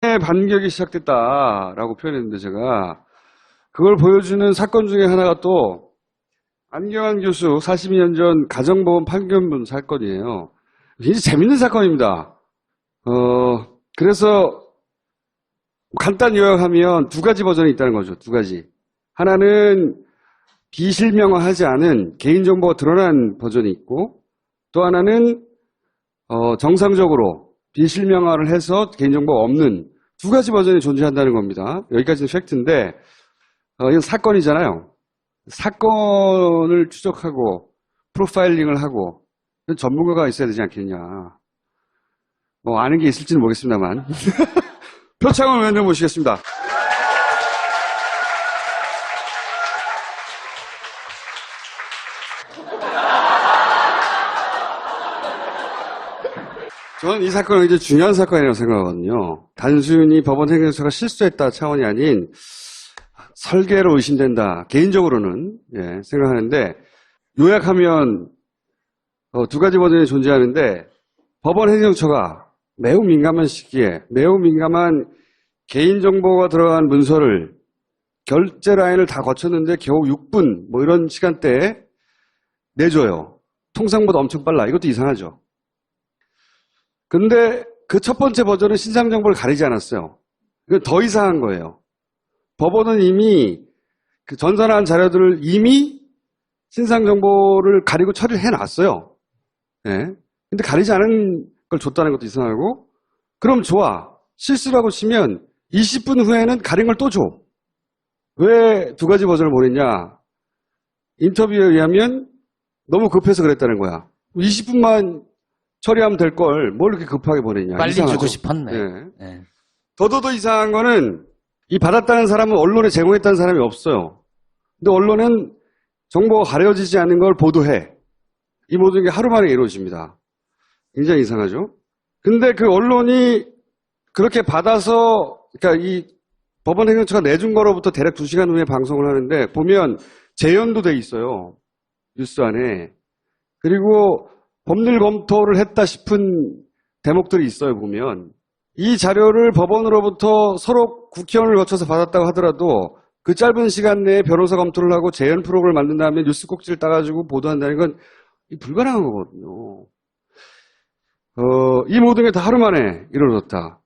반격이 시작됐다라고 표현했는데 제가 그걸 보여주는 사건 중에 하나가 또 안경환 교수 42년 전 가정보험 판결문 사건이에요. 굉장히 재밌는 사건입니다. 그래서 간단히 요약하면 두 가지 버전이 있다는 거죠. 두 가지. 하나는 비실명화하지 않은 개인정보가 드러난 버전이 있고, 또 하나는 정상적으로 비실명화를 해서 개인정보가 없는 두 가지 버전이 존재한다는 겁니다. 여기까지는 팩트인데 이건 사건이잖아요. 사건을 추적하고 프로파일링을 하고 전문가가 있어야 되지 않겠냐. 뭐 아는 게 있을지는 모르겠습니다만. 표창원 의원님 모시겠습니다. 저는 이 사건은 굉장히 중요한 사건이라고 생각하거든요. 단순히 법원 행정처가 실수했다 차원이 아닌 설계로 의심된다. 개인적으로는 생각하는데 요약하면 두 가지 버전이 존재하는데 법원 행정처가 매우 민감한 시기에 매우 민감한 개인정보가 들어간 문서를 결제 라인을 다 거쳤는데 겨우 6분 뭐 이런 시간대에 내줘요. 통상보다 엄청 빨라. 이것도 이상하죠. 근데 그 첫 번째 버전은 신상 정보를 가리지 않았어요. 이건 더 이상한 거예요. 법원은 이미 그 전산한 자료들을 이미 신상 정보를 가리고 처리를 해놨어요. 근데 가리지 않은 걸 줬다는 것도 이상하고, 그럼 좋아. 실수라고 치면 20분 후에는 가린 걸 또 줘. 왜 두 가지 버전을 보냈냐? 인터뷰에 의하면 너무 급해서 그랬다는 거야. 20분만 처리하면 될 걸 뭘 이렇게 급하게 보내냐. 빨리 이상하죠? 주고 싶었네. 네. 더더더 이상한 거는 이 받았다는 사람은 언론에 제공했다는 사람이 없어요. 근데 언론은 정보가 가려지지 않는 걸 보도해. 이 모든 게 하루 만에 이루어집니다. 굉장히 이상하죠? 근데 그 언론이 그렇게 받아서, 그러니까 이 법원 행정처가 내준 거로부터 대략 2시간 후에 방송을 하는데 보면 재연도 돼 있어요. 뉴스 안에. 그리고 법률 검토를 했다 싶은 대목들이 있어요, 보면. 이 자료를 법원으로부터 서로 국회의원을 거쳐서 받았다고 하더라도 그 짧은 시간 내에 변호사 검토를 하고 재연 프로그램을 만든 다음에 뉴스 꼭지를 따가지고 보도한다는 건 불가능한 거거든요. 이 모든 게 다 하루 만에 이루어졌다.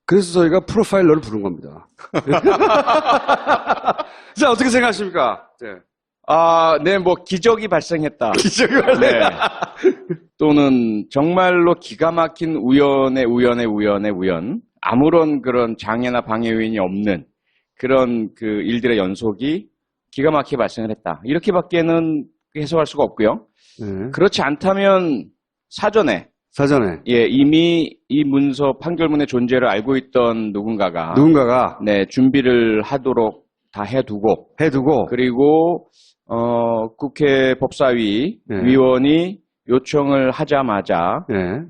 그래서 저희가 프로파일러를 부른 겁니다. 자, 어떻게 생각하십니까? 네, 뭐 기적이 발생했다. 기적이 발생했다. 또는 정말로 기가 막힌 우연의 우연. 아무런 그런 장애나 방해 요인이 없는 그런 그 일들의 연속이 기가 막히게 발생을 했다. 이렇게밖에는 해석할 수가 없고요. 그렇지 않다면 사전에 이미 이 문서 판결문의 존재를 알고 있던 누군가가 준비를 하도록 다 해두고 그리고 국회 법사위 위원이 요청을 하자마자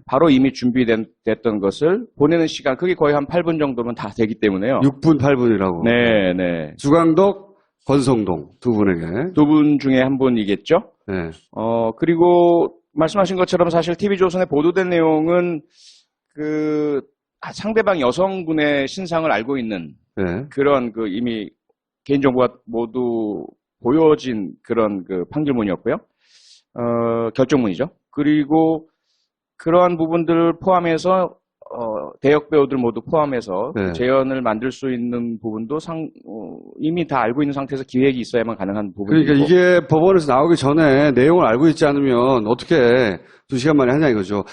바로 이미 준비됐던 것을 보내는 시간, 그게 거의 한 8분 정도면 다 되기 때문에요. 6분, 8분이라고. 네. 주광덕, 권성동 두 분에게. 두 분 중에 한 분이겠죠. 그리고 말씀하신 것처럼 사실 TV조선에 보도된 내용은 그 상대방 여성분의 신상을 알고 있는 그런 그 이미 개인정보가 모두 보여진 그런 그 판결문이었고요. 결정문이죠. 그리고 그러한 부분들을 포함해서 대역 배우들 모두 포함해서 재연을 만들 수 있는 부분도 이미 다 알고 있는 상태에서 기획이 있어야만 가능한 부분이고. 그러니까 이게 법원에서 나오기 전에 내용을 알고 있지 않으면 어떻게 2시간 만에 하냐 이거죠.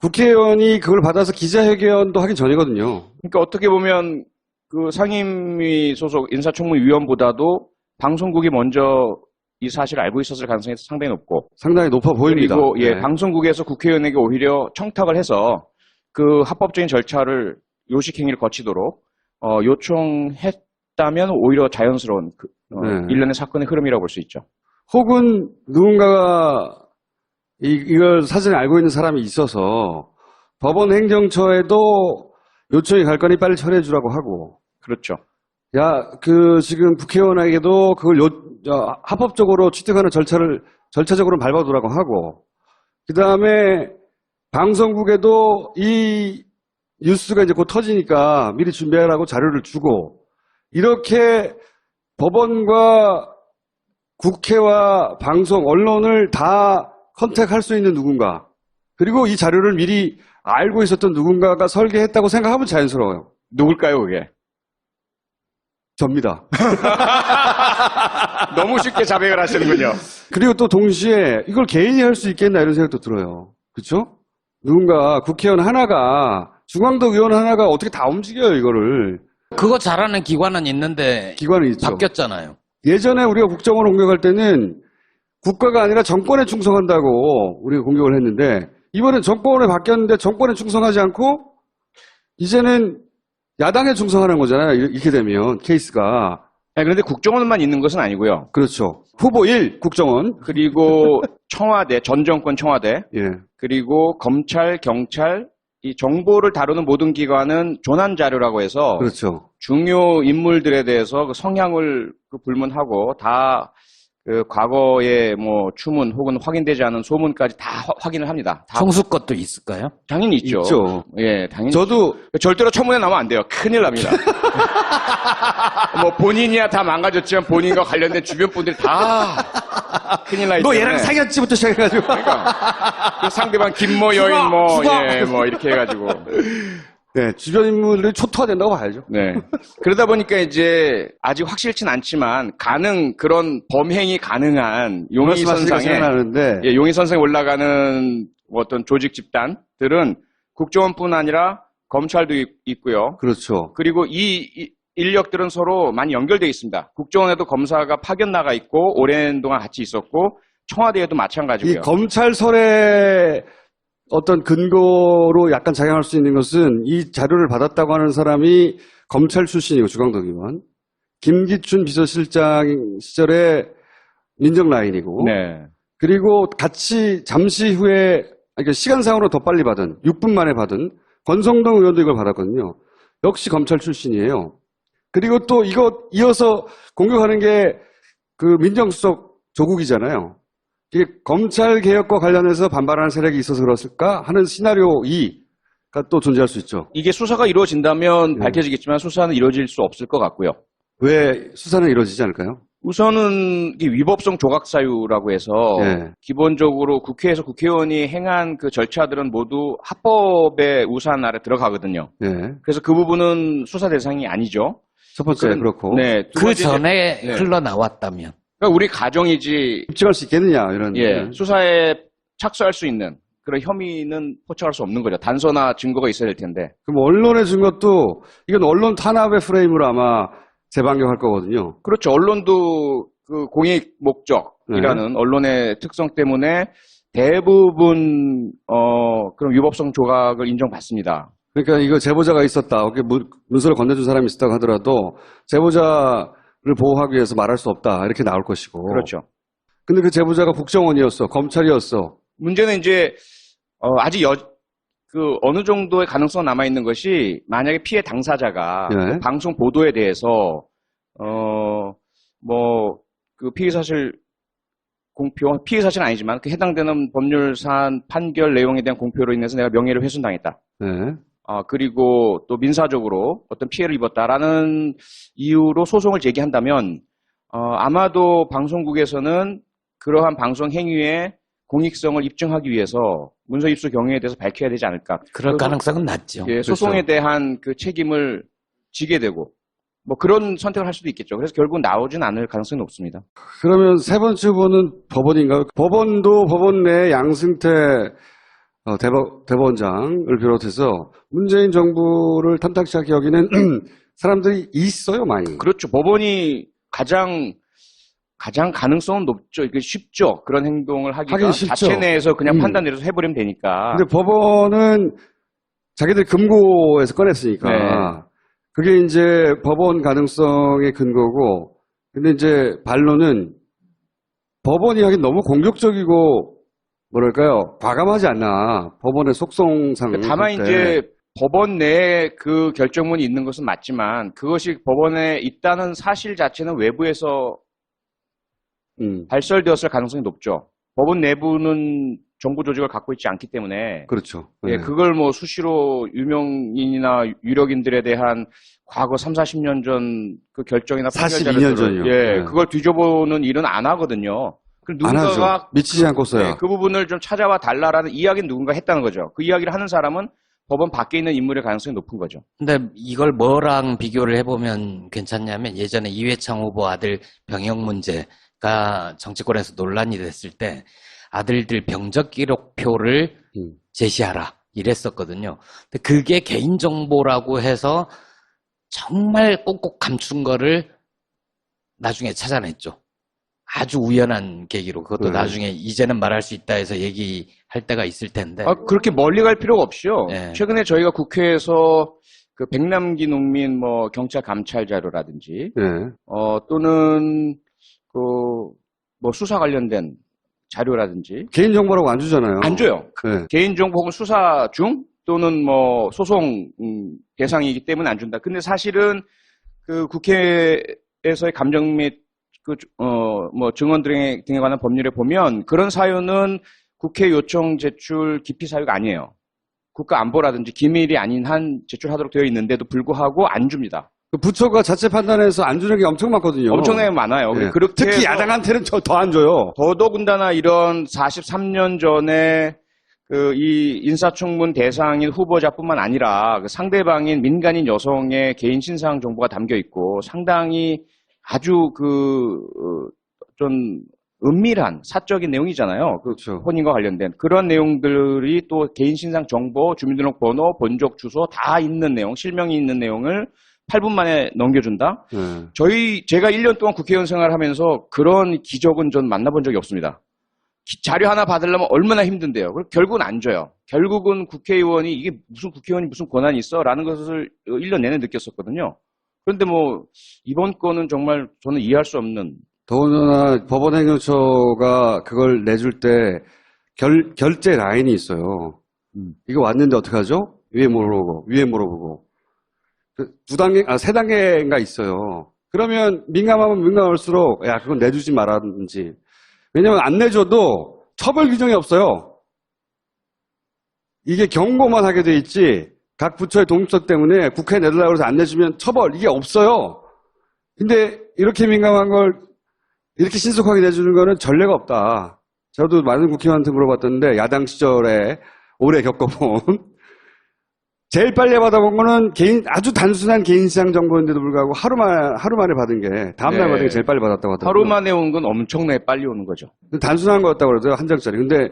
국회의원이 그걸 받아서 기자회견도 하기 전이거든요. 그러니까 어떻게 보면 그 상임위 소속 인사청문위원보다도 방송국이 먼저 이 사실을 알고 있었을 가능성이 상당히 높고. 상당히 높아 보입니다. 그리고 방송국에서 국회의원에게 오히려 청탁을 해서 그 합법적인 절차를 요식행위를 거치도록 요청했다면 오히려 자연스러운 일련의 사건의 흐름이라고 볼 수 있죠. 혹은 누군가가 이걸 사전에 알고 있는 사람이 있어서 법원 행정처에도 요청이 갈 거니 빨리 처리해 주라고 하고. 그렇죠. 지금 국회의원에게도 그걸 합법적으로 취득하는 절차적으로 밟아두라고 하고, 그 다음에 방송국에도 이 뉴스가 이제 곧 터지니까 미리 준비하라고 자료를 주고, 이렇게 법원과 국회와 방송, 언론을 다 컨택할 수 있는 누군가, 그리고 이 자료를 미리 알고 있었던 누군가가 설계했다고 생각하면 자연스러워요. 누굴까요, 그게? 접니다. 너무 쉽게 자백을 하시는군요. 그리고 또 동시에 이걸 개인이 할 수 있겠나 이런 생각도 들어요. 그렇죠? 누군가 국회의원 하나가, 중앙당 의원 하나가 어떻게 다 움직여요, 이거를. 그거 잘하는 기관은 있는데 기관은 있죠. 바뀌었잖아요. 예전에 우리가 국정원을 공격할 때는 국가가 아니라 정권에 충성한다고 우리가 공격을 했는데, 이번엔 정권에 바뀌었는데 정권에 충성하지 않고 이제는 야당에 충성하는 거잖아요. 이렇게 되면 케이스가. 네, 그런데 국정원만 있는 것은 아니고요. 그렇죠. 후보 1 국정원. 그리고 청와대, 전 정권 청와대, 예. 그리고 검찰, 경찰, 이 정보를 다루는 모든 기관은 조난 자료라고 해서 그렇죠. 중요 인물들에 대해서 그 성향을 불문하고 다 그 과거의 뭐 추문 혹은 확인되지 않은 소문까지 다 확인을 합니다. 다 총수 것도 있을까요? 당연히 있죠. 있죠. 예, 당연히. 저도 절대로 청문회 나오면 안 돼요. 큰일 납니다. 뭐 본인이야 다 망가졌지만 본인과 관련된 주변 분들이 다 큰일 나 있잖아요. 너 얘랑 사귀었지부터 시작해가지고. 그러니까 그 상대방 김모 여인 뭐 예, 뭐 이렇게 해가지고. 네, 주변 인물들이 초토화된다고 봐야죠. 네. 그러다 보니까 이제 아직 확실치는 않지만 그런 범행이 가능한 용의선상에 생각나는데 예, 용의선상에 올라가는 어떤 조직 집단들은 국정원뿐 아니라 검찰도 있고요. 그렇죠. 그리고 이 인력들은 서로 많이 연결되어 있습니다. 국정원에도 검사가 파견 나가 있고 오랜 동안 같이 있었고 청와대에도 이 마찬가지고요. 검찰설의 어떤 근거로 약간 작용할 수 있는 것은 이 자료를 받았다고 하는 사람이 검찰 출신이고 중앙당 의원, 김기춘 비서실장 시절의 민정 라인이고, 네. 그리고 같이 잠시 후에 그러니까 시간상으로 더 빨리 받은 6분 만에 받은 권성동 의원도 이걸 받았거든요. 역시 검찰 출신이에요. 그리고 또 이거 이어서 공격하는 게 그 민정수석 조국이잖아요. 이게 검찰 개혁과 관련해서 반발하는 세력이 있어서 그렇을까 하는 시나리오 2가 또 존재할 수 있죠. 이게 수사가 이루어진다면 밝혀지겠지만 수사는 이루어질 수 없을 것 같고요. 왜 수사는 이루어지지 않을까요? 우선은 이게 위법성 조각 사유라고 해서 네. 기본적으로 국회에서 국회의원이 행한 그 절차들은 모두 합법의 우산 아래 들어가거든요. 네. 그래서 그 부분은 수사 대상이 아니죠. 첫 번째 그렇고. 네. 두 그 번째 전에 네. 흘러나왔다면. 그러니까 우리 가정이지 입증할 수 있겠느냐 이런. 예, 수사에 착수할 수 있는 그런 혐의는 포착할 수 없는 거죠. 단서나 증거가 있어야 될 텐데. 그럼 언론에 준 것도 이건 언론 탄압의 프레임으로 아마 재반경할 거거든요. 그렇죠. 언론도 그 공익 목적이라는 언론의 특성 때문에 대부분 그런 위법성 조각을 인정받습니다. 그러니까 이거 제보자가 있었다. 이렇게 문서를 건네준 사람이 있었다고 하더라도 제보자를 보호하기 위해서 말할 수 없다. 이렇게 나올 것이고. 그렇죠. 근데 그 제보자가 국정원이었어. 검찰이었어. 문제는 이제 아직 어느 정도의 가능성 남아 있는 것이 만약에 피해 당사자가 네. 그 방송 보도에 대해서 뭐 그 피의 사실 공표 피의 사실은 아니지만 그 해당되는 법률 사안 판결 내용에 대한 공표로 인해서 내가 명예를 훼손당했다. 네. 그리고 또 민사적으로 어떤 피해를 입었다라는 이유로 소송을 제기한다면 아마도 방송국에서는 그러한 방송 행위의 공익성을 입증하기 위해서 문서 입수 경위에 대해서 밝혀야 되지 않을까. 그럴 가능성은 낮죠. 예, 소송에 그렇죠. 대한 그 책임을 지게 되고 뭐 그런 선택을 할 수도 있겠죠. 그래서 결국 나오진 않을 가능성이 높습니다. 그러면 세 번째 후보는 법원인가요? 법원도 법원 내 양승태 대법원장을 비롯해서 문재인 정부를 탐탁치 않게 여기는 사람들이 있어요, 많이. 그렇죠. 법원이 가장 가능성은 높죠. 이게 쉽죠. 그런 행동을 하기가 하긴 쉽죠. 자체 내에서 그냥 판단 내려서 해버리면 되니까. 근데 법원은 자기들 금고에서 꺼냈으니까 네. 그게 이제 법원 가능성의 근거고, 근데 이제 반론은 법원이 하긴 너무 공격적이고 뭐랄까요, 과감하지 않나, 법원의 속성상. 다만 이제 법원 내에 그 결정문이 있는 것은 맞지만 그것이 법원에 있다는 사실 자체는 외부에서 발설되었을 가능성이 높죠. 법원 내부는 정보 조직을 갖고 있지 않기 때문에 그렇죠. 예, 네. 그걸 뭐 수시로 유명인이나 유력인들에 대한 과거 3, 40년 전 그 결정이나 42년 전이요. 예, 네. 그걸 뒤져보는 일은 안 하거든요. 그 안 누군가가 하죠. 미치지 않고서야. 예, 그 부분을 좀 찾아와 달라라는 이야기는 누군가 했다는 거죠. 그 이야기를 하는 사람은 법원 밖에 있는 인물의 가능성이 높은 거죠. 근데 이걸 뭐랑 비교를 해보면 괜찮냐면 예전에 이회창 후보 아들 병역 문제가 정치권에서 논란이 됐을 때 아들들 병적 기록표를 제시하라 이랬었거든요. 근데 그게 개인정보라고 해서 정말 꼭꼭 감춘 거를 나중에 찾아냈죠. 아주 우연한 계기로 그것도 나중에 이제는 말할 수 있다 해서 얘기할 때가 있을 텐데. 그렇게 멀리 갈 필요가 없이요. 네. 최근에 저희가 국회에서 그 백남기 농민 뭐 경찰 감찰 자료라든지 네. 또는 그 뭐 수사 관련된 자료라든지 개인정보라고 안 주잖아요. 안 줘요. 네. 개인정보 혹은 수사 중 또는 뭐 소송 대상이기 때문에 안 준다. 근데 사실은 그 국회에서의 감정 및 뭐 증언 등에 관한 법률에 보면 그런 사유는 국회 요청 제출 기피 사유가 아니에요. 국가 안보라든지 기밀이 아닌 한 제출하도록 되어 있는데도 불구하고 안 줍니다. 그 부처가 자체 판단해서 안 주는 게 엄청 많거든요. 엄청나게 많아요. 네. 그렇게 특히 해서 야당한테는 더 안 줘요. 더더군다나 이런 43년 전에 그 이 인사청문 대상인 후보자뿐만 아니라 그 상대방인 민간인 여성의 개인 신상 정보가 담겨 있고 상당히 아주 좀 은밀한 사적인 내용이잖아요. 그렇죠. 혼인과 관련된 그런 내용들이 또 개인 신상 정보, 주민등록번호, 본적 주소 다 있는 내용, 실명이 있는 내용을 8분 만에 넘겨준다? 네. 제가 1년 동안 국회의원 생활하면서 그런 기적은 전 만나본 적이 없습니다. 자료 하나 받으려면 얼마나 힘든데요. 결국은 안 줘요. 결국은 국회의원이 이게 무슨 국회의원이 무슨 권한이 있어? 라는 것을 1년 내내 느꼈었거든요. 그런데 뭐 이번 건은 정말 저는 이해할 수 없는 더군다나 법원행정처가 그걸 내줄 때 결제 라인이 있어요. 이거 왔는데 어떡하죠? 위에 물어보고. 두 단계, 세 단계가 있어요. 그러면 민감하면 민감할수록, 야, 그건 내주지 말았는지. 왜냐면 안 내줘도 처벌 규정이 없어요. 이게 경고만 하게 돼 있지, 각 부처의 독립성 때문에 국회에 내달라고 해서 안 내주면 처벌, 이게 없어요. 근데 이렇게 민감한 걸 이렇게 신속하게 내주는 거는 전례가 없다. 저도 많은 국회의원한테 물어봤던데, 야당 시절에 오래 겪어본. 제일 빨리 받아본 거는 아주 단순한 개인시장 정보인데도 불구하고 하루 만에 받은 게, 다음날 네. 받은 게 제일 빨리 받았다고 하더라고요. 하루 만에 온 건 엄청나게 빨리 오는 거죠. 단순한 거였다고 그러더라고요, 한 장짜리. 근데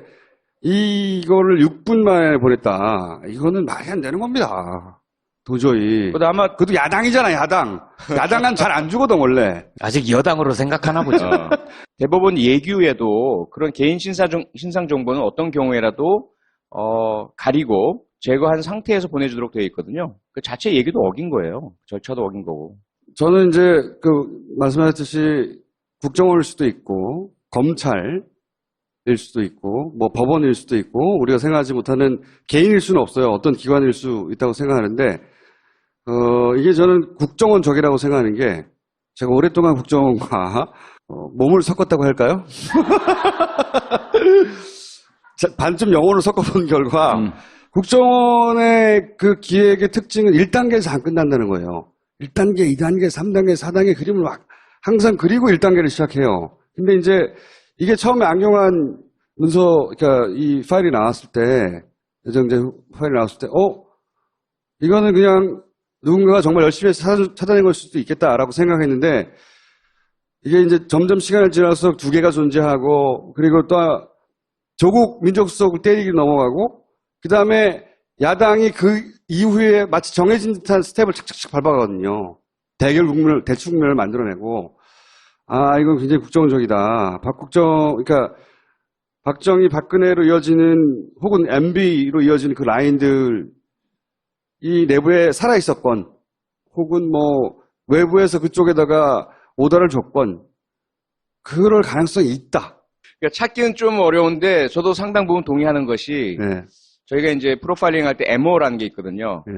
이거를 6분 만에 보냈다. 이거는 말이 안 되는 겁니다. 도저히. 근데 아마 그것도 야당이잖아, 야당. 야당은 잘 안 주거든, 원래. 아직 여당으로 생각하나 보죠. 대법원 예규에도 그런 개인 신상 정보는 어떤 경우에라도 가리고 제거한 상태에서 보내주도록 되어 있거든요. 그 자체 얘기도 어긴 거예요. 절차도 어긴 거고. 저는 이제 말씀하셨듯이 국정원일 수도 있고 검찰일 수도 있고 뭐 법원일 수도 있고 우리가 생각하지 못하는 개인일 수는 없어요. 어떤 기관일 수 있다고 생각하는데 이게 저는 국정원적이라고 생각하는 게 제가 오랫동안 국정원과 몸을 섞었다고 할까요? 반쯤 영혼을 섞어본 결과 국정원의 그 기획의 특징은 1단계에서 안 끝난다는 거예요. 1단계, 2단계, 3단계, 4단계 그림을 막 항상 그리고 1단계를 시작해요. 근데 이제 이게 처음에 안경환 문서, 그러니까 이 파일이 나왔을 때, 예정제 파일이 나왔을 때, 이거는 그냥 누군가가 정말 열심히 해서 찾아낸 걸 수도 있겠다라고 생각했는데, 이게 이제 점점 시간을 지나서 두 개가 존재하고, 그리고 또 조국 민정수석을 때리기 넘어가고, 그 다음에 야당이 그 이후에 마치 정해진 듯한 스텝을 착착착 밟아가거든요. 대출 국면을 만들어내고, 이건 굉장히 국정적이다. 그러니까 박정희, 박근혜로 이어지는 혹은 MB로 이어지는 그 라인들, 이 내부에 살아있었건, 혹은 뭐 외부에서 그쪽에다가 오더를 줬건, 그럴 가능성이 있다. 그러니까 찾기는 좀 어려운데 저도 상당 부분 동의하는 것이 네. 저희가 이제 프로파일링 할 때 MO라는 게 있거든요. 네.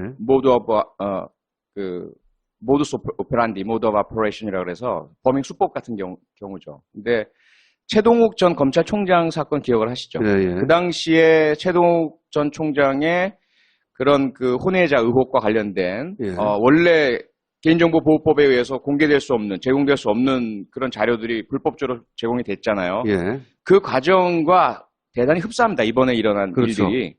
모두스 오페란디, 모드 오브 오퍼레이션이라고 그래서 범행 수법 같은 경우죠. 근데 최동욱 전 검찰총장 사건 기억을 하시죠? 예, 예. 그 당시에 최동욱 전 총장의 그런 그 혼외자 의혹과 관련된 예. 원래 개인정보보호법에 의해서 공개될 수 없는, 제공될 수 없는 그런 자료들이 불법적으로 제공이 됐잖아요. 예. 그 과정과 대단히 흡사합니다. 이번에 일어난 그렇죠. 일들이.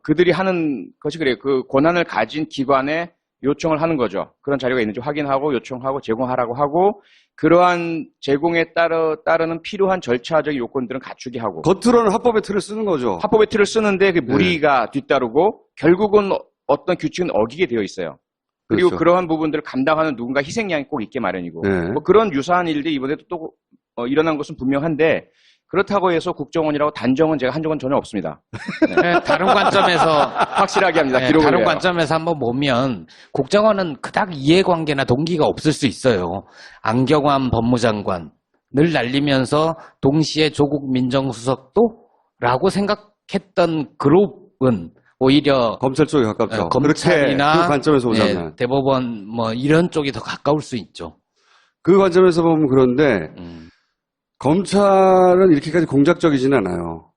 그들이 하는 것이 그래요. 그 권한을 가진 기관에 요청을 하는 거죠. 그런 자료가 있는지 확인하고 요청하고 제공하라고 하고 그러한 제공에 따르는 필요한 절차적 요건들은 갖추게 하고 겉으로는 합법의 틀을 쓰는 거죠. 합법의 틀을 쓰는데 그 무리가 뒤따르고 결국은 어떤 규칙은 어기게 되어 있어요. 그리고 그렇죠. 그러한 부분들을 감당하는 누군가 희생양이 꼭 있게 마련이고 네. 뭐 그런 유사한 일들이 이번에도 또 일어난 것은 분명한데 그렇다고 해서 국정원이라고 단정은 제가 한 적은 전혀 없습니다. 네, 다른 관점에서 확실하게 합니다. 네, 기록을 다른 해요. 관점에서 한번 보면 국정원은 그닥 이해관계나 동기가 없을 수 있어요. 안경환 법무장관을 날리면서 동시에 조국 민정수석도라고 생각했던 그룹은 오히려 검찰 쪽에 가깝죠. 검찰이나 그렇게 그 관점에서 보자면. 네, 대법원 뭐 이런 쪽이 더 가까울 수 있죠. 그 관점에서 보면 그런데 검찰은 이렇게까지 공작적이지는 않아요.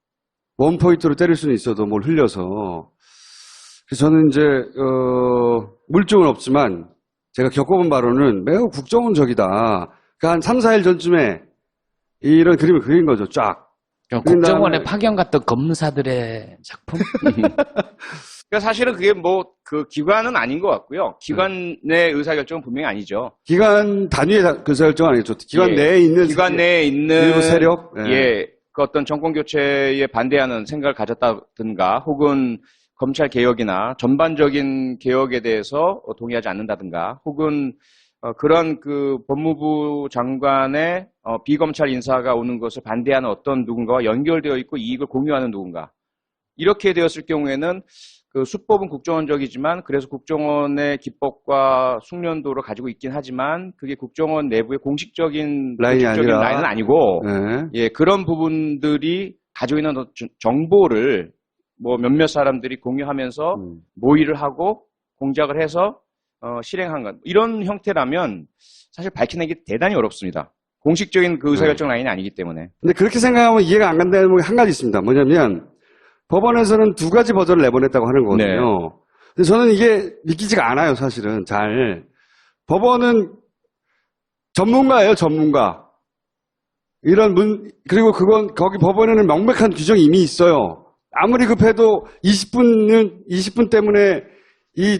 원포인트로 때릴 수는 있어도 뭘 흘려서. 그래서 저는 이제 물증은 없지만 제가 겪어본 바로는 매우 국정원적이다. 그러니까 한 3, 4일 전쯤에 이런 그림을 그린 거죠. 쫙. 국정원에 파견 갔던 검사들의 작품? 그러니까 사실은 그게 뭐 그 기관은 아닌 것 같고요. 기관 내 의사결정은 분명히 아니죠. 기관 단위의 의사결정은 아니죠. 기관 예. 내에 있는 기관 내에 있는 일부 세력? 예, 그 어떤 정권 교체에 반대하는 생각을 가졌다든가, 혹은 검찰 개혁이나 전반적인 개혁에 대해서 동의하지 않는다든가, 혹은 그런 그 법무부 장관의 비검찰 인사가 오는 것을 반대하는 어떤 누군가와 연결되어 있고 이익을 공유하는 누군가. 이렇게 되었을 경우에는 그 수법은 국정원적이지만 그래서 국정원의 기법과 숙련도를 가지고 있긴 하지만 그게 국정원 내부의 공식적인 라인이 라인은 아니고 네. 예, 그런 부분들이 가지고 있는 정보를 뭐 몇몇 사람들이 공유하면서 모의를 하고 공작을 해서 실행한 것. 이런 형태라면 사실 밝혀내기 대단히 어렵습니다. 공식적인 그 의사결정 라인이 아니기 때문에. 근데 그렇게 생각하면 이해가 안 간다는 게 한 가지 있습니다. 뭐냐면 법원에서는 두 가지 버전을 내보냈다고 하는 거거든요. 네. 근데 저는 이게 믿기지가 않아요, 사실은. 잘. 법원은 전문가예요, 전문가. 그리고 거기 법원에는 명백한 규정이 이미 있어요. 아무리 급해도 20분 때문에 이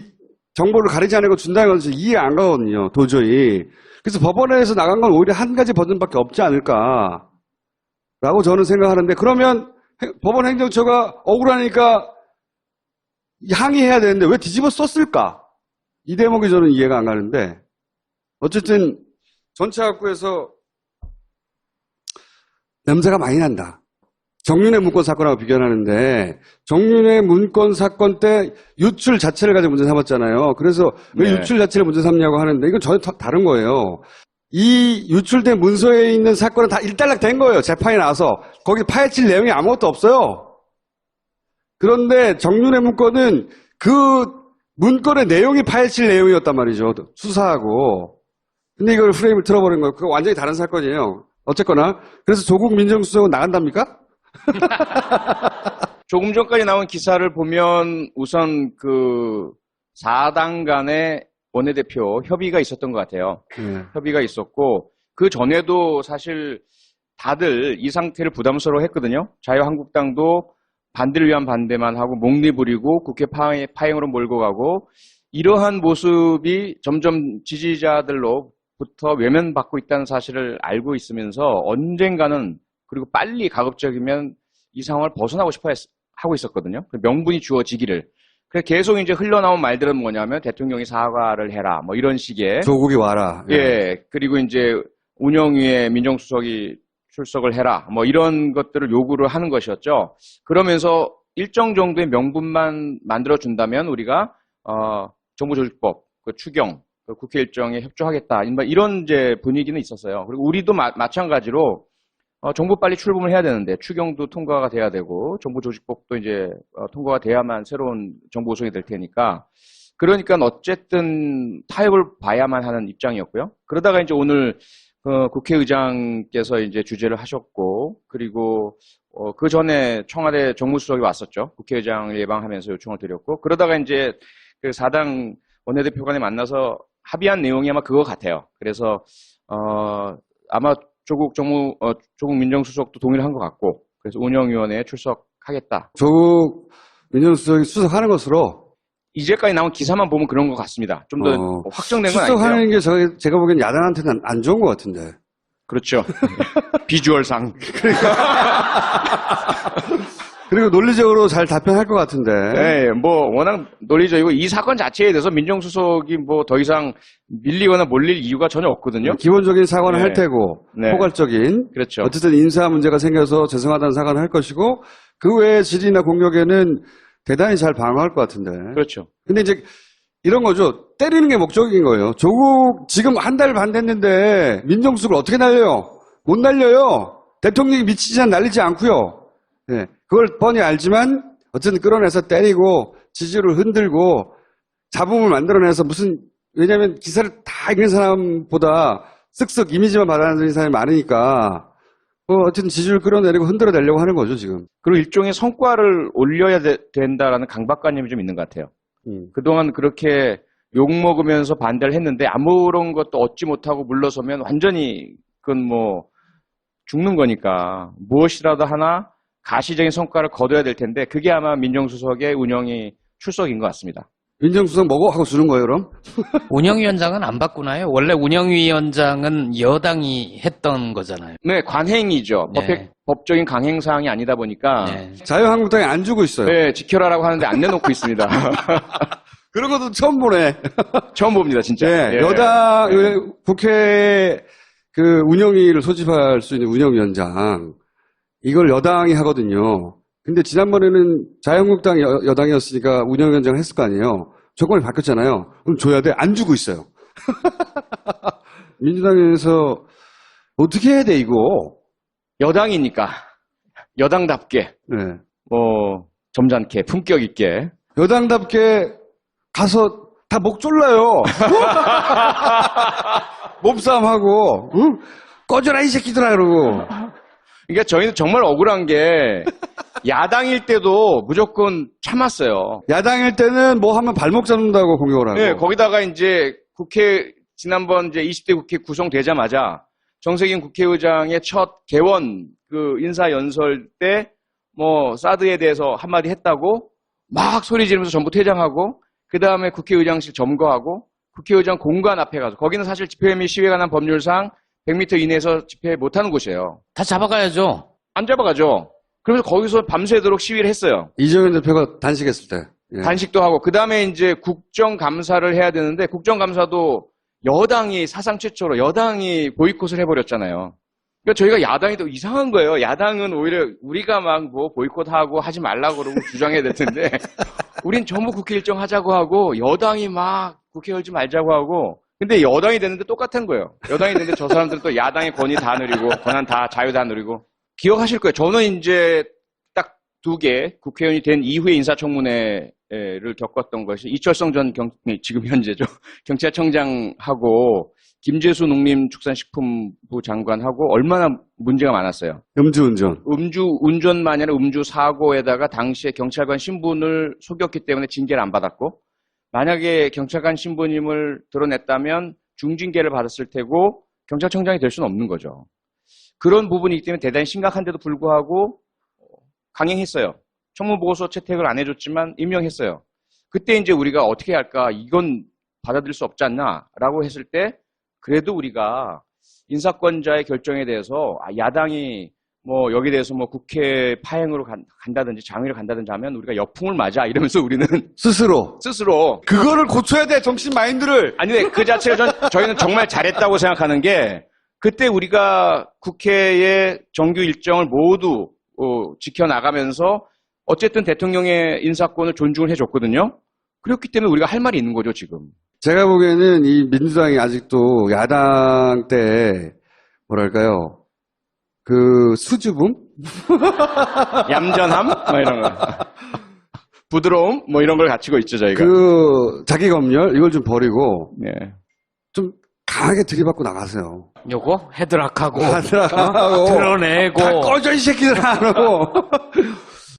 정보를 가리지 않고 준다는 것은 이해 안 가거든요, 도저히. 그래서 법원에서 나간 건 오히려 한 가지 버전밖에 없지 않을까라고 저는 생각하는데, 그러면 법원 행정처가 억울하니까 항의해야 되는데 왜 뒤집어 썼을까? 이 대목이 저는 이해가 안 가는데, 어쨌든 전체 학구에서 냄새가 많이 난다. 정윤회 문건 사건하고 비교하는데, 정윤회 문건 사건 때 유출 자체를 가지고 문제 삼았잖아요. 그래서 왜 네. 유출 자체를 문제 삼냐고 하는데, 이건 전혀 다른 거예요. 이 유출된 문서에 있는 사건은 다 일단락 된 거예요. 재판이 나와서. 거기 파헤칠 내용이 아무것도 없어요. 그런데 정윤회 문건은 그 문건의 내용이 파헤칠 내용이었단 말이죠. 수사하고. 근데 이걸 프레임을 틀어버린 거예요. 그거 완전히 다른 사건이에요. 어쨌거나. 그래서 조국 민정수석은 나간답니까? 조금 전까지 나온 기사를 보면 우선 그 4당 간의 원내대표 협의가 있었던 것 같아요. 협의가 있었고 그 전에도 사실 다들 이 상태를 부담스러워 했거든요. 자유한국당도 반대를 위한 반대만 하고 목리 부리고 국회 파행으로 몰고 가고 이러한 모습이 점점 지지자들로부터 외면받고 있다는 사실을 알고 있으면서 언젠가는 그리고 빨리 가급적이면 이 상황을 벗어나고 싶어 하고 있었거든요. 명분이 주어지기를. 그래서 계속 이제 흘러나온 말들은 뭐냐면 대통령이 사과를 해라. 뭐 이런 식의. 조국이 와라. 예. 그리고 이제 운영위에 민정수석이 출석을 해라. 뭐 이런 것들을 요구를 하는 것이었죠. 그러면서 일정 정도의 명분만 만들어준다면 우리가, 정부조직법, 그 추경, 그 국회 일정에 협조하겠다. 이런 이제 분위기는 있었어요. 그리고 우리도 마찬가지로 정부 빨리 출범을 해야 되는데 추경도 통과가 돼야 되고 정부조직법도 이제 통과가 돼야만 새로운 정부 구성이 될 테니까 그러니까 어쨌든 타협을 봐야만 하는 입장이었고요. 그러다가 이제 오늘 국회의장께서 이제 주재를 하셨고, 그리고 그 전에 청와대 정무수석이 왔었죠. 국회의장을 예방하면서 요청을 드렸고, 그러다가 이제 그 4당 원내대표 간에 만나서 합의한 내용이 아마 그거 같아요. 그래서 아마 조국 민정수석도 동의를 한 것 같고, 그래서 운영위원회에 출석하겠다. 조국 민정수석이 수석하는 것으로 이제까지 나온 기사만 보면 그런 것 같습니다. 좀 더 확정된 건 아닌데요. 수석하는 게 제가 보기엔 야당한테는 안 좋은 것 같은데. 그렇죠. 비주얼상. 그리고 논리적으로 잘 답변할 것 같은데. 네, 뭐 워낙 논리적이고 이 사건 자체에 대해서 민정수석이 뭐 더 이상 밀리거나 몰릴 이유가 전혀 없거든요. 기본적인 사과는 네. 할 테고, 네. 포괄적인. 그렇죠. 어쨌든 인사 문제가 생겨서 죄송하다는 사과는 할 것이고, 그 외에 질의나 공격에는 대단히 잘 방어할 것 같은데. 그렇죠. 근데 이제 이런 거죠. 때리는 게 목적인 거예요. 조국 지금 한 달 반 됐는데 민정수석을 어떻게 날려요? 못 날려요. 대통령이 미치지 날리지 않고요. 네, 그걸 뻔히 알지만 어쨌든 끌어내서 때리고 지지를 흔들고 잡음을 만들어내서 왜냐하면 기사를 다 읽는 사람보다 쓱쓱 이미지만 받아들이는 사람이 많으니까 어쨌든 지지를 끌어내리고 흔들어내려고 하는 거죠 지금. 그리고 일종의 성과를 올려야 된다라는 강박관념이 좀 있는 것 같아요. 그동안 그렇게 욕먹으면서 반대를 했는데 아무런 것도 얻지 못하고 물러서면 완전히 그건 뭐 죽는 거니까 무엇이라도 하나 가시적인 성과를 거둬야 될 텐데 그게 아마 민정수석의 운영이 출석인 것 같습니다. 민정수석 뭐고 하고 주는 거예요 그럼? 운영위원장은 안 바꾸나요? 원래 운영위원장은 여당이 했던 거잖아요. 네, 관행이죠. 네. 법적인 강행사항이 아니다 보니까 네. 자유한국당이 안 주고 있어요. 네, 지켜라라고 하는데 안 내놓고 있습니다. 그런 것도 처음 보네. 처음 봅니다, 진짜. 네, 예. 여당 국회 그 운영위를 소집할 수 있는 운영위원장 이걸 여당이 하거든요. 근데 지난번에는 자유한국당 여당이었으니까 운영위원장을 했을 거 아니에요. 조건이 바뀌었잖아요. 그럼 줘야 돼? 안 주고 있어요. 민주당에서 어떻게 해야 돼 이거? 여당이니까 여당답게 네. 점잖게 품격 있게 여당답게 가서 다 목 졸라요. 몸싸움하고 응? 꺼져라 이 새끼들아 그러고. 그러니까 저희는 정말 억울한 게 야당일 때도 무조건 참았어요. 야당일 때는 뭐 하면 발목 잡는다고 공격을 하고. 네, 거기다가 이제 지난번 이제 20대 국회 구성되자마자 정세균 국회의장의 첫 개원 그 인사 연설 때 뭐 사드에 대해서 한마디 했다고 막 소리 지르면서 전부 퇴장하고 그 다음에 국회의장실 점거하고 국회의장 공간 앞에 가서 거기는 사실 집회 및 시위에 관한 법률상 100m 이내에서 집회 못하는 곳이에요. 다 잡아가야죠. 안 잡아가죠. 그래서 거기서 밤새도록 시위를 했어요. 이정현 대표가 단식했을 때. 예. 단식도 하고 그 다음에 이제 국정감사를 해야 되는데 국정감사도 여당이 사상 최초로 여당이 보이콧을 해버렸잖아요. 그러니까 저희가 야당이 더 이상한 거예요. 야당은 오히려 우리가 막 뭐 보이콧하고 하지 말라고 그러고 주장해야 될 텐데 우린 전부 국회 일정 하자고 하고 여당이 막 국회 열지 말자고 하고 근데 여당이 됐는데 똑같은 거예요. 여당이 됐는데 저 사람들은 또 야당의 권위 다 누리고 권한 다 자유 다 누리고 기억하실 거예요. 저는 이제 딱 2개 국회의원이 된 이후에 인사청문회를 겪었던 것이 이철성 전 지금 현재죠. 경찰청장하고 김재수 농림축산식품부 장관하고 얼마나 문제가 많았어요. 음주운전. 운전만이 아니라 음주 사고에다가 당시에 경찰관 신분을 속였기 때문에 징계를 안 받았고 만약에 경찰관 신분임을 드러냈다면 중징계를 받았을 테고 경찰청장이 될 수는 없는 거죠. 그런 부분이기 때문에 대단히 심각한데도 불구하고 강행했어요. 청문보고서 채택을 안 해줬지만 임명했어요. 그때 이제 우리가 어떻게 할까 이건 받아들일 수 없지 않나라고 했을 때 그래도 우리가 인사권자의 결정에 대해서 야당이 뭐 여기에 대해서 뭐 국회 파행으로 간다든지 장외로 간다든지 하면 우리가 역풍을 맞아 이러면서 우리는 스스로. 그거를 고쳐야 돼 정신 마인드를. 아니 근데 그 자체가 저희는 정말 잘했다고 생각하는 게 그때 우리가 국회의 정규 일정을 모두 지켜나가면서 어쨌든 대통령의 인사권을 존중을 해줬거든요. 그렇기 때문에 우리가 할 말이 있는 거죠 지금. 제가 보기에는 이 민주당이 아직도 야당 때 뭐랄까요 그 수줍음? 얌전함? 뭐 이런 거. 부드러움? 뭐 이런 걸 갖추고 있죠 저희가. 그 자기 검열 이걸 좀 버리고 네. 좀 강하게 들이받고 나가세요. 요거 헤드락하고 드러내고. 다 꺼져, 이 새끼들! 하고.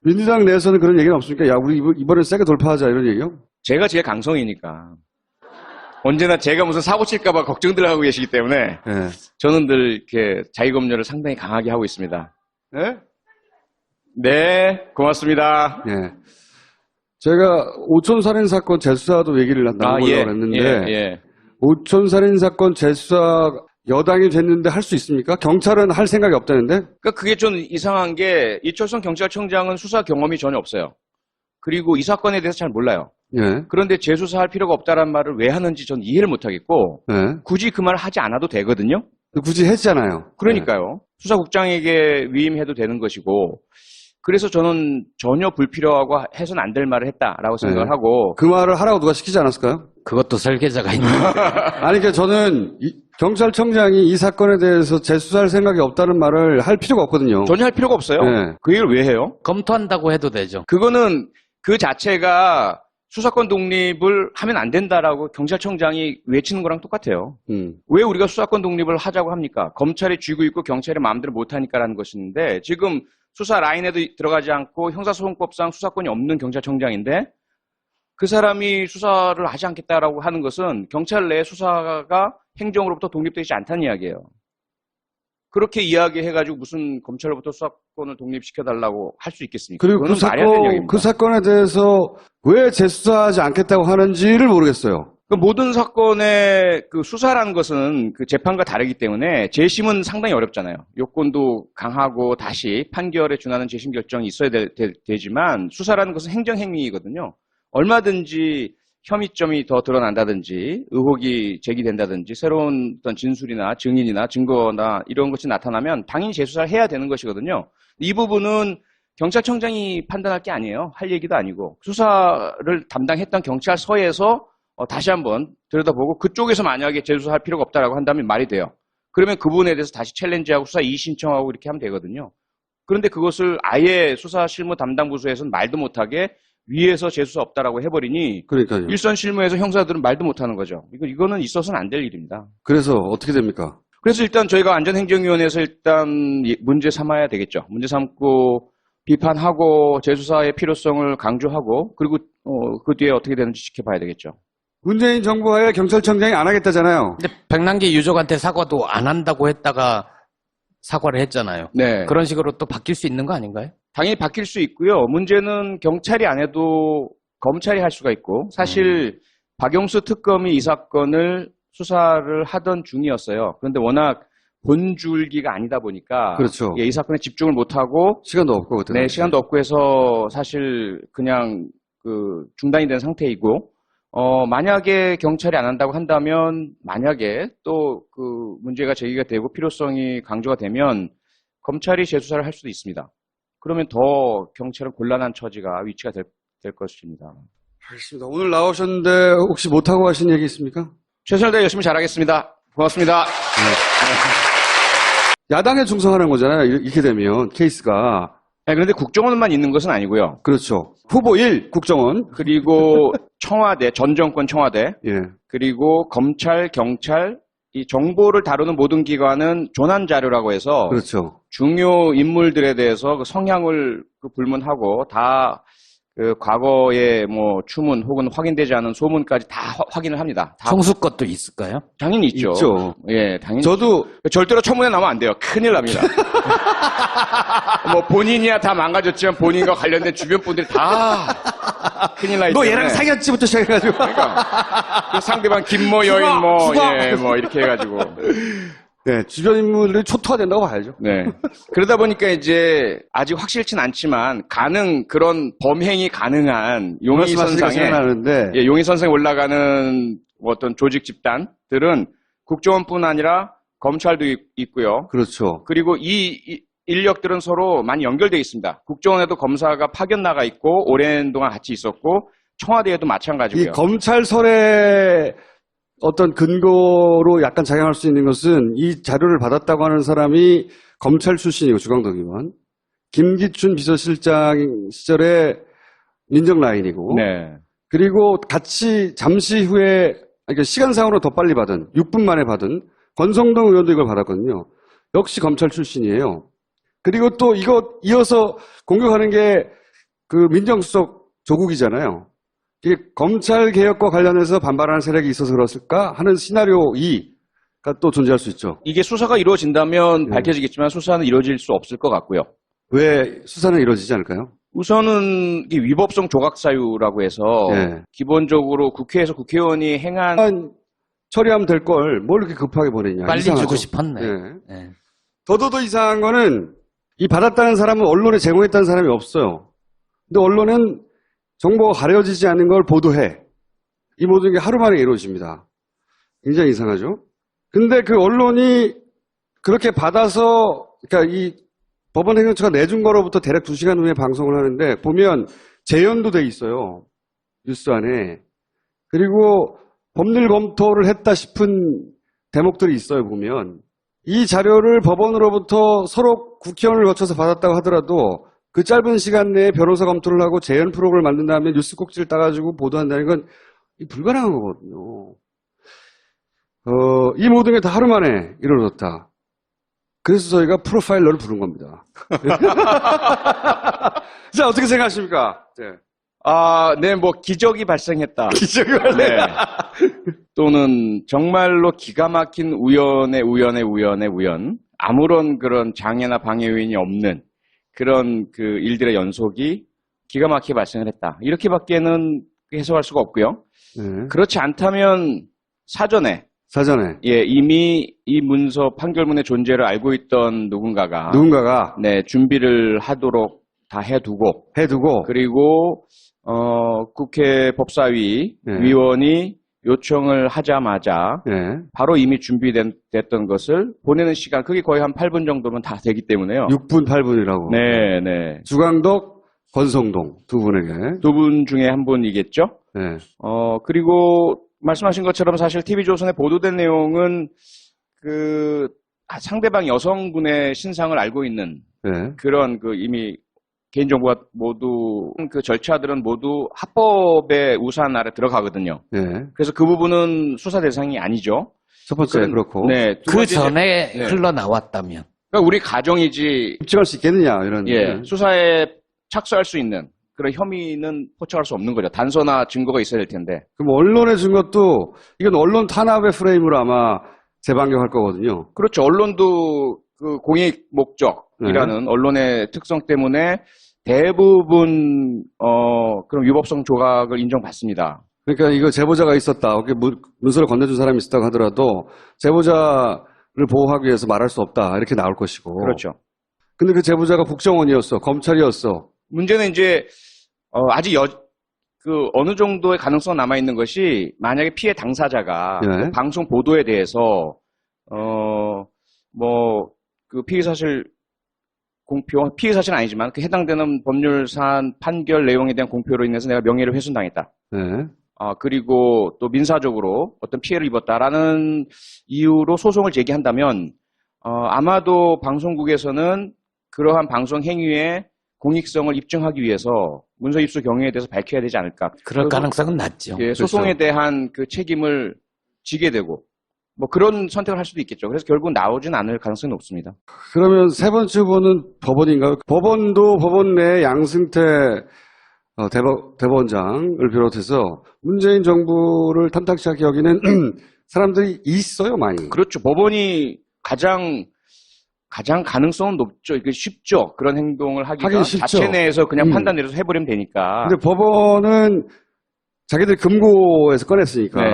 민주당 내에서는 그런 얘기는 없습니까? 야, 우리 이번엔 세게 돌파하자, 이런 얘기요? 제가 제일 강성이니까. 언제나 제가 무슨 사고 칠까봐 걱정들 하고 계시기 때문에 예. 저는 늘 이렇게 자기검열을 상당히 강하게 하고 있습니다. 예? 네, 고맙습니다. 예. 제가 오촌살인 사건 재수사도 얘기를 나눠보려고 했는데, 예. 오촌살인 사건 재수사 여당이 됐는데 할 수 있습니까? 경찰은 할 생각이 없다는데? 그러니까 그게 좀 이상한 게 이철성 경찰청장은 수사 경험이 전혀 없어요. 그리고 이 사건에 대해서 잘 몰라요. 예. 그런데 재수사할 필요가 없다는 말을 왜 하는지 전 이해를 못하겠고 예. 굳이 그 말을 하지 않아도 되거든요. 굳이 했잖아요. 그러니까요. 수사국장에게 위임해도 되는 것이고 그래서 저는 전혀 불필요하고 해서는 안 될 말을 했다라고 생각을 네. 하고 그 말을 하라고 누가 시키지 않았을까요? 그것도 설계자가 있는 아니, 그러니까 저는 경찰청장이 이 사건에 대해서 재수사할 생각이 없다는 말을 할 필요가 없거든요. 전혀 할 필요가 없어요. 네. 그 얘기를 왜 해요? 검토한다고 해도 되죠. 그거는 그 자체가 수사권 독립을 하면 안 된다라고 경찰청장이 외치는 거랑 똑같아요. 왜 우리가 수사권 독립을 하자고 합니까? 검찰이 쥐고 있고 경찰이 마음대로 못하니까라는 것인데 지금 수사 라인에도 들어가지 않고 형사소송법상 수사권이 없는 경찰청장인데 그 사람이 수사를 하지 않겠다라고 하는 것은 경찰 내 수사가 행정으로부터 독립되지 않다는 이야기예요. 그렇게 이야기해가지고 무슨 검찰로부터 수사권을 독립시켜달라고 할 수 있겠습니까? 그리고 그 사건에 대해서 왜 재수사하지 않겠다고 하는지를 모르겠어요. 그 모든 사건의 그 수사라는 것은 그 재판과 다르기 때문에 재심은 상당히 어렵잖아요. 요건도 강하고 다시 판결에 준하는 재심 결정이 있어야 되지만 수사라는 것은 행정행위이거든요. 얼마든지 혐의점이 더 드러난다든지 의혹이 제기된다든지 새로운 어떤 진술이나 증인이나 증거나 이런 것이 나타나면 당연히 재수사를 해야 되는 것이거든요. 이 부분은 경찰청장이 판단할 게 아니에요. 할 얘기도 아니고 수사를 담당했던 경찰서에서 다시 한번 들여다보고 그쪽에서 만약에 재수사할 필요가 없다라고 한다면 말이 돼요. 그러면 그 부분에 대해서 다시 챌린지하고 수사 이의 신청하고 이렇게 하면 되거든요. 그런데 그것을 아예 수사 실무 담당 부서에서는 말도 못하게 위에서 재수사 없다라고 해버리니 그러니까요. 일선 실무에서 형사들은 말도 못하는 거죠. 이거는 있어서는 안 될 일입니다. 그래서 어떻게 됩니까? 그래서 일단 저희가 안전행정위원회에서 일단 문제 삼아야 되겠죠. 문제 삼고 비판하고 재수사의 필요성을 강조하고 그리고 그 뒤에 어떻게 되는지 지켜봐야 되겠죠. 문재인 정부하에 경찰청장이 안 하겠다잖아요. 근데 백남기 유족한테 사과도 안 한다고 했다가 사과를 했잖아요. 네. 그런 식으로 또 바뀔 수 있는 거 아닌가요? 당연히 바뀔 수 있고요. 문제는 경찰이 안 해도 검찰이 할 수가 있고 사실 박영수 특검이 이 사건을 수사를 하던 중이었어요. 그런데 워낙 본줄기가 아니다 보니까 그렇죠. 이 사건에 집중을 못하고 시간도 없고 그때. 네, 시간도 없고 해서 사실 그냥 중단이 된 상태이고 만약에 경찰이 안 한다고 한다면 만약에 또 그 문제가 제기가 되고 필요성이 강조가 되면 검찰이 재수사를 할 수도 있습니다. 그러면 더 경찰은 곤란한 위치가 될 것입니다. 알겠습니다. 오늘 나오셨는데 혹시 못하고 하신 얘기 있습니까? 최선을 다해 열심히 잘하겠습니다. 고맙습니다. 야당에 충성하는 거잖아요. 이렇게 되면 케이스가. 네, 그런데 국정원만 있는 것은 아니고요. 그렇죠. 후보 1 국정원. 그리고 청와대, 전 정권 청와대. 예. 그리고 검찰, 경찰, 이 정보를 다루는 모든 기관은 조난 자료라고 해서 그렇죠. 중요 인물들에 대해서 그 성향을 불문하고 다 그 과거의 뭐 추문 혹은 확인되지 않은 소문까지 다 확인을 합니다. 다 총수 것도 있을까요? 당연히 있죠. 있죠. 예, 당연히. 저도 절대로 청문회 나오면 안 돼요. 큰일 납니다. 뭐 본인이야 다 망가졌지만 본인과 관련된 주변 분들이 다 큰일 나기 너 때문에. 얘랑 사귀었지부터 시작해가지고. 그러니까 그 상대방 김모 여인 뭐 이렇게 해가지고. 네, 주변 인물들이 초토화된다고 봐야죠. 네. 그러다 보니까 이제 아직 확실치는 않지만 그런 범행이 가능한 생각나는데 용의선상에 올라가는 어떤 조직 집단들은 국정원뿐 아니라 검찰도 있고요. 그렇죠. 그리고 이 인력들은 서로 많이 연결되어 있습니다. 국정원에도 검사가 파견 나가 있고 오랜 동안 같이 있었고 청와대에도 마찬가지고요. 이 검찰설의 어떤 근거로 약간 작용할 수 있는 것은 이 자료를 받았다고 하는 사람이 검찰 출신이고 주광덕 의원, 김기춘 비서실장 시절의 민정 라인이고, 네. 그리고 같이 잠시 후에 그러니까 시간상으로 더 빨리 받은, 6분 만에 받은 권성동 의원도 이걸 받았거든요. 역시 검찰 출신이에요. 그리고 또 이거 이어서 공격하는 게 그 민정수석 조국이잖아요. 이게 검찰 개혁과 관련해서 반발하는 세력이 있어서 그렇을까 하는 시나리오 2가 또 존재할 수 있죠. 이게 수사가 이루어진다면 네. 밝혀지겠지만 수사는 이루어질 수 없을 것 같고요. 왜 수사는 이루어지지 않을까요? 우선은 이 위법성 조각 사유라고 해서 네. 기본적으로 국회에서 국회의원이 행한 처리하면 될 걸 뭘 이렇게 급하게 보내냐. 빨리 이상하죠. 주고 싶었네. 네. 네. 더더더 이상한 거는 이 받았다는 사람은 언론에 제공했다는 사람이 없어요. 근데 언론은 정보가 가려지지 않는 걸 보도해. 이 모든 게 하루 만에 이루어집니다. 굉장히 이상하죠? 근데 그 언론이 그렇게 받아서, 그러니까 이 법원 행정처가 내준 거로부터 대략 2시간 후에 방송을 하는데 보면 재연도 돼 있어요. 뉴스 안에. 그리고 법률 검토를 했다 싶은 대목들이 있어요, 보면. 이 자료를 법원으로부터 서로 국회의원을 거쳐서 받았다고 하더라도 그 짧은 시간 내에 변호사 검토를 하고 재연 프로그램을 만든 다음에 뉴스 꼭지를 따가지고 보도한다는 건 불가능한 거거든요. 이 모든 게 다 하루 만에 이루어졌다. 그래서 저희가 프로파일러를 부른 겁니다. 자, 어떻게 생각하십니까? 네. 네, 뭐 기적이 발생했다. 기적이 네. 또는 정말로 기가 막힌 우연의 우연, 아무런 그런 장애나 방해 요인이 없는 그런 그 일들의 연속이 기가 막히게 발생을 했다. 이렇게밖에는 해석할 수가 없고요. 네. 그렇지 않다면 사전에 이미 이 문서 판결문의 존재를 알고 있던 누군가가 네, 준비를 하도록 다 해두고 그리고 국회 법사위 네. 위원이 요청을 하자마자 네. 바로 이미 준비됐던 것을 보내는 시간 그게 거의 한 8분 정도면 다 되기 때문에요. 6분, 8분이라고. 네, 네. 주광덕, 권성동 두 분에게. 두 분 중에 한 분이겠죠. 네. 그리고 말씀하신 것처럼 사실 TV조선에 보도된 내용은 그 상대방 여성분의 신상을 알고 있는 네. 그런 그 이미 개인정보가 모두 그 절차들은 모두 합법의 우산 아래 들어가거든요. 네. 그래서 그 부분은 수사 대상이 아니죠. 첫 번째 그렇고. 네. 두 그 번째 전에 네. 흘러나왔다면. 그러니까 우리 가정이지 입증할 수 있겠느냐 이런. 예, 수사에 착수할 수 있는 그런 혐의는 포착할 수 없는 거죠. 단서나 증거가 있어야 될 텐데. 그럼 언론에 준 것도 이건 언론 탄압의 프레임으로 아마 재방영할 거거든요. 그렇죠. 언론도 그 공익 목적이라는 언론의 특성 때문에 대부분 그런 위법성 조각을 인정받습니다. 그러니까 이거 제보자가 있었다. 이렇게 문서를 건네준 사람이 있었다고 하더라도 제보자를 보호하기 위해서 말할 수 없다. 이렇게 나올 것이고. 그렇죠. 근데 그 제보자가 국정원이었어. 검찰이었어. 문제는 이제 아직 어느 정도의 가능성 남아 있는 것이 만약에 피해 당사자가 네. 그 방송 보도에 대해서 그 피해 사실 공표, 피해 사실은 아니지만 그 해당되는 법률 사안 판결 내용에 대한 공표로 인해서 내가 명예를 훼손당했다. 네. 그리고 또 민사적으로 어떤 피해를 입었다라는 이유로 소송을 제기한다면 아마도 방송국에서는 그러한 방송 행위의 공익성을 입증하기 위해서 문서 입수 경위에 대해서 밝혀야 되지 않을까. 그럴 가능성은 낮죠. 예, 소송에 그렇죠. 대한 그 책임을 지게 되고 뭐 그런 선택을 할 수도 있겠죠. 그래서 결국 나오진 않을 가능성이 높습니다. 그러면 세 번째 후보는 법원인가요? 법원도 법원 내 양승태 대법원장을 비롯해서 문재인 정부를 탐탁치 않게 여기는 사람들이 있어요, 많이. 그렇죠. 법원이 가장 가능성은 높죠. 이게 쉽죠. 그런 행동을 하기가 하긴 쉽죠. 자체 내에서 그냥 판단 내려서 해버리면 되니까. 근데 법원은 자기들 금고에서 꺼냈으니까 네.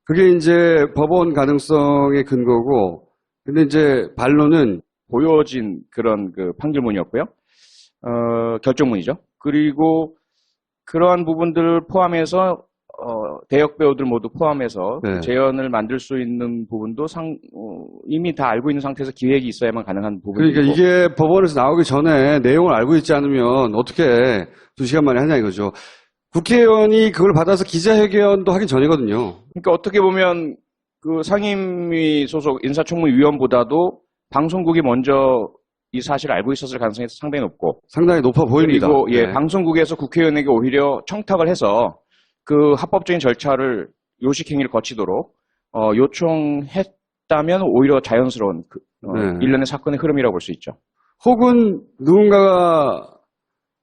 그게 이제 법원 가능성의 근거고, 근데 이제 반론은 보여진 그런 그 판결문이었고요. 결정문이죠. 그리고 그러한 부분들을 포함해서 대역 배우들 모두 포함해서 네. 그 재연을 만들 수 있는 부분도 이미 다 알고 있는 상태에서 기획이 있어야만 가능한 부분이고. 그러니까 이게 법원에서 나오기 전에 내용을 알고 있지 않으면 어떻게 2시간 만에 하냐 이거죠. 국회의원이 그걸 받아서 기자회견도 하기 전이거든요. 그러니까 어떻게 보면 그 상임위 소속 인사청문위원보다도 방송국이 먼저 이 사실을 알고 있었을 가능성이 상당히 높고 상당히 높아 보입니다. 그리고 네. 방송국에서 국회의원에게 오히려 청탁을 해서 그 합법적인 절차를 요식행위를 거치도록 요청했다면 오히려 자연스러운 네. 일련의 사건의 흐름이라고 볼 수 있죠. 혹은 누군가가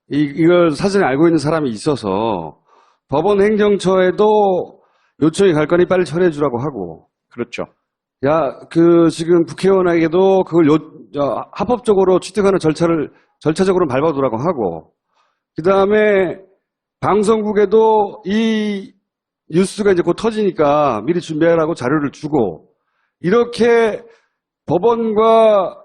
이걸 사전에 알고 있는 사람이 있어서 법원 행정처에도 요청이 갈 거니 빨리 처리해 주라고 하고, 그렇죠. 야, 지금 국회의원에게도 그걸 합법적으로 취득하는 절차적으로 밟아두라고 하고, 그 다음에 방송국에도 이 뉴스가 이제 곧 터지니까 미리 준비하라고 자료를 주고, 이렇게 법원과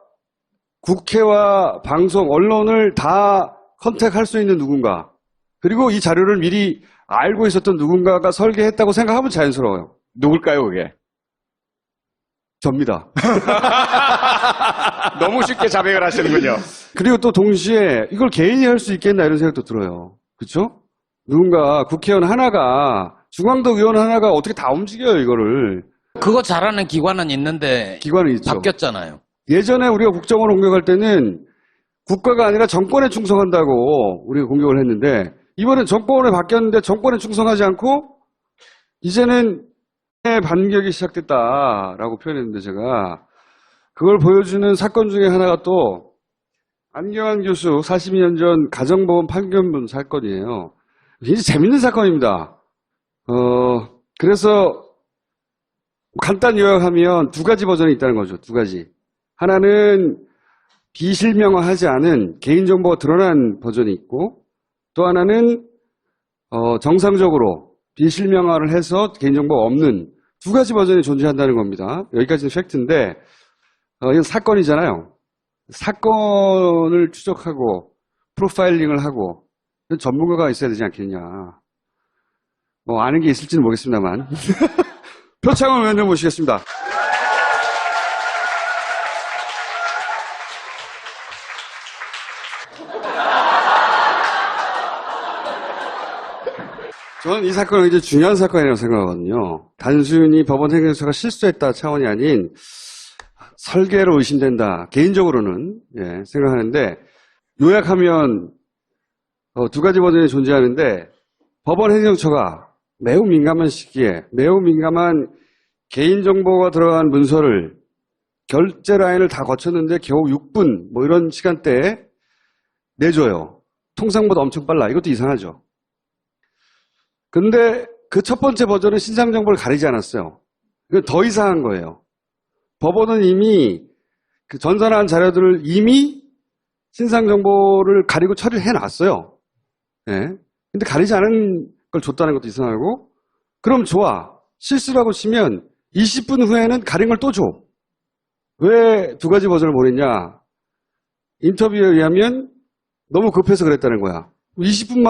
국회와 방송, 언론을 다 컨택할 수 있는 누군가, 그리고 이 자료를 미리 알고 있었던 누군가가 설계했다고 생각하면 자연스러워요. 누굴까요, 그게? 접니다. 너무 쉽게 자백을 하시는군요. 그리고 또 동시에 이걸 개인이 할 수 있겠나 이런 생각도 들어요. 그렇죠? 누군가 국회의원 하나가, 중앙도 의원 하나가 어떻게 다 움직여요, 이거를. 그거 잘하는 기관은 있는데 기관은 있죠. 바뀌었잖아요. 예전에 우리가 국정원을 공격할 때는 국가가 아니라 정권에 충성한다고 우리가 공격을 했는데, 이번엔 정권에 바뀌었는데 정권에 충성하지 않고 이제는 반격이 시작됐다라고 표현했는데, 제가 그걸 보여주는 사건 중에 하나가 또 안경환 교수 42년 전 가정보험 판결문 사건이에요. 굉장히 재밌는 사건입니다. 그래서 간단 요약하면 두 가지 버전이 있다는 거죠. 두 가지. 하나는 비실명화하지 않은 개인정보가 드러난 버전이 있고, 또 하나는 정상적으로 비실명화를 해서 개인정보가 없는 두 가지 버전이 존재한다는 겁니다. 여기까지는 팩트인데, 이건 사건이잖아요. 사건을 추적하고 프로파일링을 하고 전문가가 있어야 되지 않겠냐. 아는 게 있을지는 모르겠습니다만. 표창원 의원님 모시겠습니다. 저는 이 사건은 굉장히 중요한 사건이라고 생각하거든요. 단순히 법원 행정처가 실수했다 차원이 아닌 설계로 의심된다. 개인적으로는 생각하는데, 요약하면 두 가지 버전이 존재하는데, 법원 행정처가 매우 민감한 시기에 매우 민감한 개인정보가 들어간 문서를 결제 라인을 다 거쳤는데 겨우 6분 뭐 이런 시간대에 내줘요. 통상보다 엄청 빨라. 이것도 이상하죠. 근데 그 첫 번째 버전은 신상 정보를 가리지 않았어요. 이건 더 이상한 거예요. 법원은 이미 그 전산한 자료들을 이미 신상 정보를 가리고 처리를 해놨어요. 근데 가리지 않은 걸 줬다는 것도 이상하고, 그럼 좋아. 실수라고 치면 20분 후에는 가린 걸 또 줘. 왜 두 가지 버전을 보냈냐? 인터뷰에 의하면 너무 급해서 그랬다는 거야. 20분만